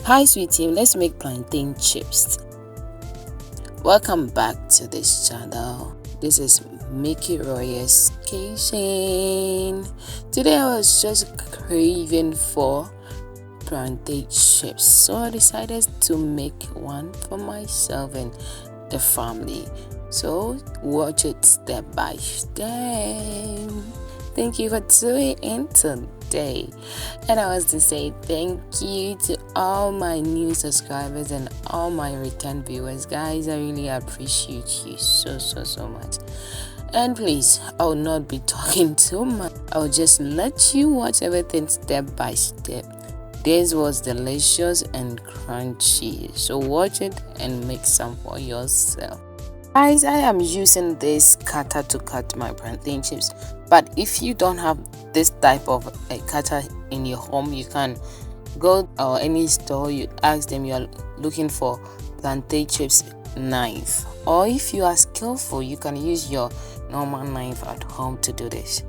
Hi sweet team, let's make plantain chips. Welcome back to this channel. This is Mickey Roy's Kitchen. Today I was just craving for plantain chips, so I decided to make one for myself and the family. So watch it step by step. Thank you for tuning in today. And I was to say thank you to all my new subscribers and all my return viewers. Guys, I really appreciate you so much. And please, I will not be talking too much. I'll just let you watch everything step by step. This was delicious and crunchy. So watch it and make some for yourself. Guys, I am using this cutter to cut my plantain chips, but if you don't have this type of a cutter in your home, you can go or any store, you ask them you are looking for plantain chips knife, or if you are skillful you can use your normal knife at home to do this.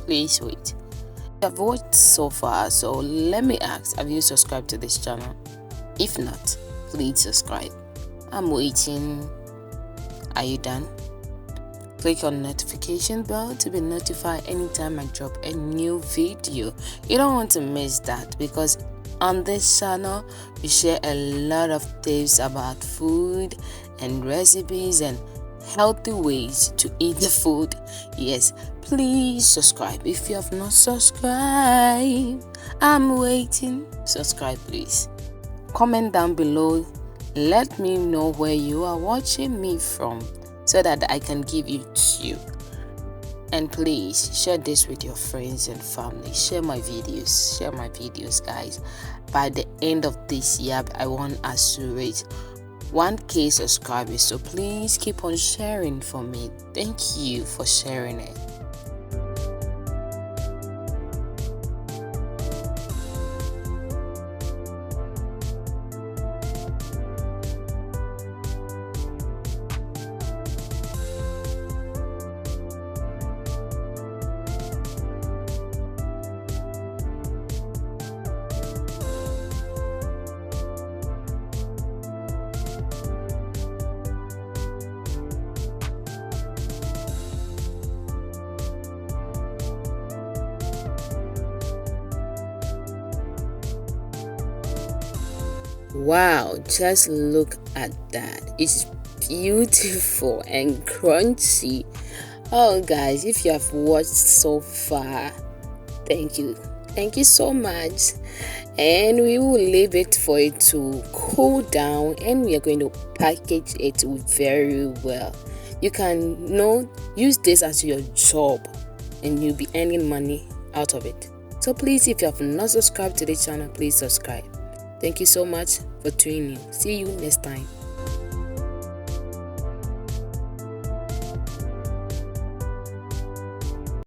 Please wait. I've watched so far, so let me ask, have you subscribed to this channel? If not, please subscribe. I'm waiting. Are you done? Click on notification bell to be notified anytime I drop a new video. You don't want to miss that, because on this channel we share a lot of tips about food and recipes and healthy ways to eat the food. Yes, please subscribe if you have not subscribed. I'm waiting. Subscribe, please. Comment down below, let me know where you are watching me from so that I can give you tip. And please share this with your friends and family. Share my videos, guys. By the end of this year, I want us to reach 1K subscribers, so please keep on sharing for me. Thank you for sharing it. Wow, just look at that. It's beautiful and crunchy. Oh guys, if you have watched so far, thank you so much. And we will leave it for it to cool down, and we are going to package it very well. You can use this as your job and you'll be earning money out of it. So please, if you have not subscribed to the channel, please subscribe. Thank you so much for tuning in. See you next time.